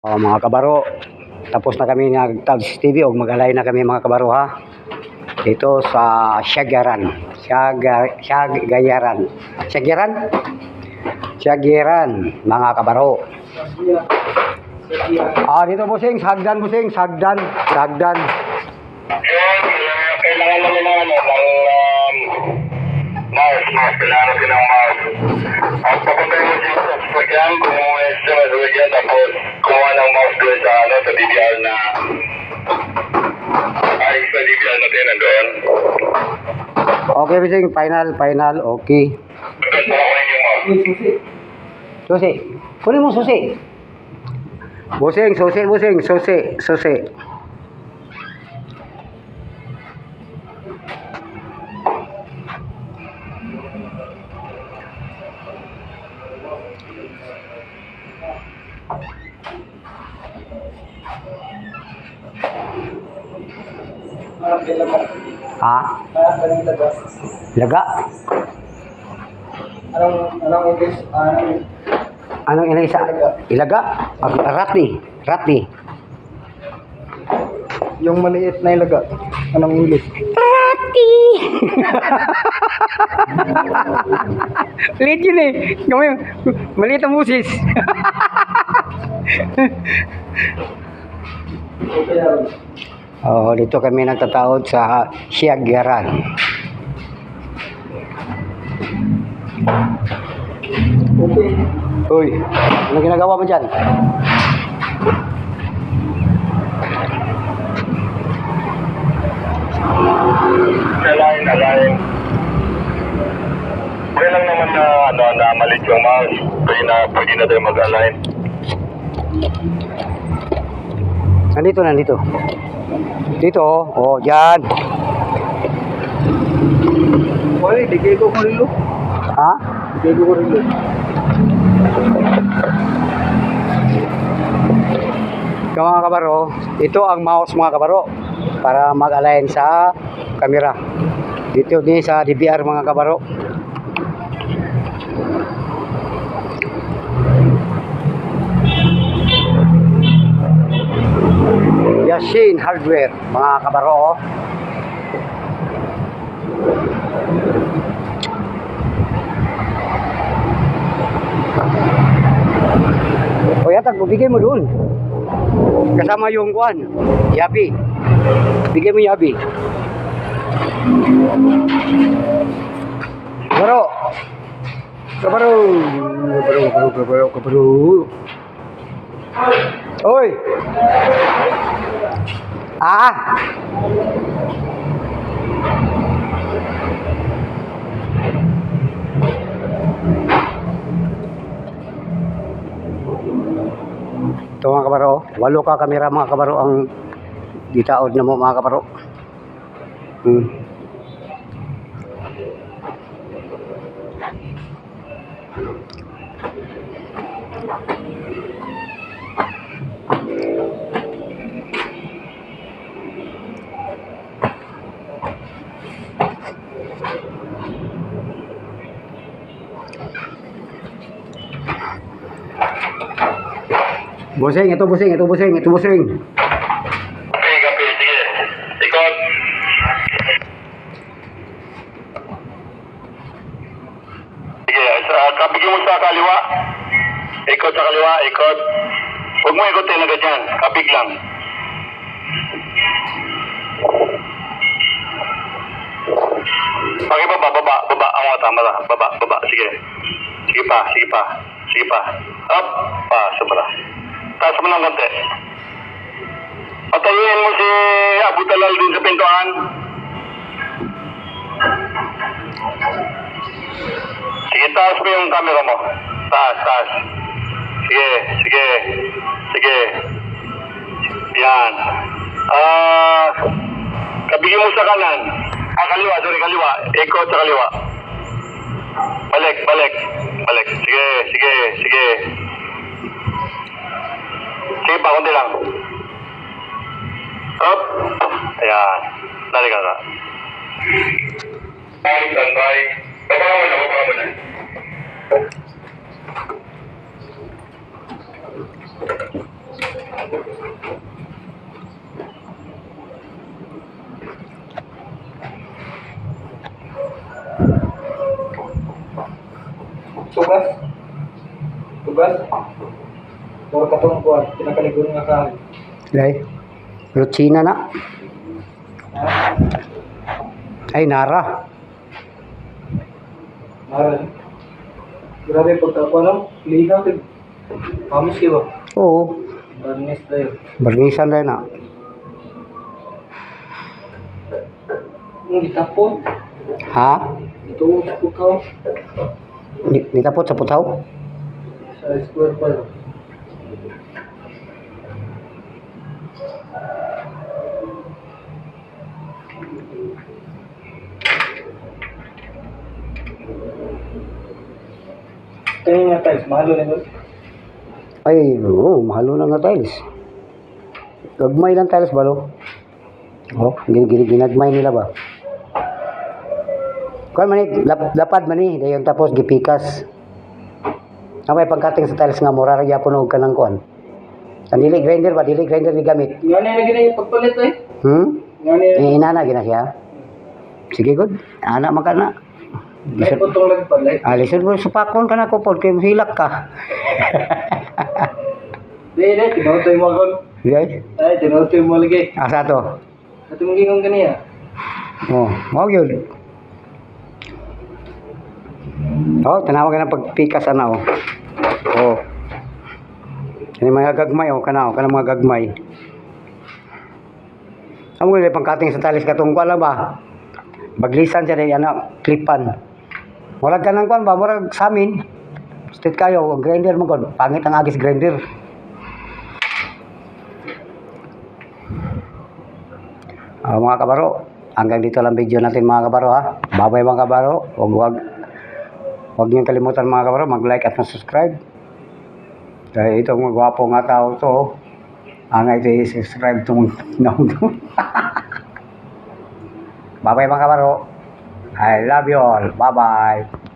Mga kabaro, tapos na kami nag-Tags TV o mag-alay na kami mga kabaro ha. Dito sa Siagaran. Siagaran mga kabaro. Dito busing, sagdan. Kailangan namin ng mouse. Kailangan natin ng mouse. At papunta mo dito sa sasakyan, kumuha sa sasakyan, tapos kumuha ng mouse doon sa DVR na sa DVR natin nandoon. Okay busing, final, okay. Kunin yung mouse. Susi, kunin mo susi. Busing, susi. Ha? Laga? Anong English? Anong inisa? Ilaga? Ratni. Yung maliit na ilaga. Anong English? Rati! Maliit yun eh. Maliit ang busis. Dito kami nagtataod sa Siagaran. Okay. Uy, ano ginagawa mo dyan? Alain. Okay lang naman na malit yung mouse. Pwede na tayo mag-align. Nandito. Dito, dyan. Oy, digay ko rilo. Ha? Digay ko rilo. Mga kabaro, ito ang mouse mga kabaro para mag-align sa camera. Dito din sa DVR mga kabaro. Yasin Hardware mga kabaro. Yatag, bigay mo doon. Kasama yung kuan, yabi. Bigay mo yabi. Kabaro. Oy. Ito mga kabaro, 8 ka kamera mga kabaro ang ditaod na mo mga kabaro. Busing. Kape, sige. Ikot. Sige, kabigyan mo sa kaliwa. Ikot sa kaliwa, ikot. Huwag mo ikotin na ganyan. Kabig lang. Baba. Ang mata. Baba. Sige. Sige pa. Up. Sobra. Taas mo ng konti. Patayin mo si Abu Talal dun sa pintuan. Sige, taas mo yung camera mo. Taas. Sige. Yan. Kabigyan mo sa kanan. Kaliwa. Ikot sa kaliwa. Balik. Sige. Sige pa, kundi lang. Up. Ayan. Dali ka na. Standby. Baba mo na. Tugas. Tugas. Puro katong kuwan. Pinakaligon nga sa akin. Ay, Lucina na. Ay, Nara. Maral. Grabe pagkakuha no? Ligaw din. Kamis kayo ba? Oo, Barnes tayo. barnisan rin na. Ang gitapon. Ha? Ito sa pukaw. Nitapot sa putaw? Sa square pa. Kaya nga tiles, mahalo na doon. Ay, oo, mahalo na nga tiles. Gagmay lang tiles ba, no? Oh, ginagmay nila ba? Kuan man lapad man ni, dayon tapos gipikas. Namay pagkating sa tiles nga mura ra gyapon og kanang kuan. Ang dili grinder ba, dili grinder ni gamit. Nga na yung pagpalit eh. Nga na yung Inana gina siya. Sige good. Ana man kana. may putong lang pala. Alisun mo supakon ka na ko pod kay hilak ka. Di, tinutoy mo ako. Di Ay, tinutoy mo lagi. asa to? At yung gingong kaniya. Oh, mao gyud. Oh, tanawa ka na pagpikas ana oh. Oh. Kani mga gagmay oh, kana mga gagmay. Amo gyud pangkating sa talis katong kuan ba? Baglisan siya day ana klipan. Murag kanang kuan ba, murag sa amin. Straight kayo, grinder mo god. Pangit ang agis grinder. Mga kabaro, hanggang dito lang video natin mga kabaro ha. Bye-bye mga kabaro. Huwag niyong kalimutan mga kabaro, mag-like at mag-subscribe. Dahil itong gwapo nga tao to, angay ito i-subscribe itong Bye-bye mga kabaro. I love you all. Bye-bye.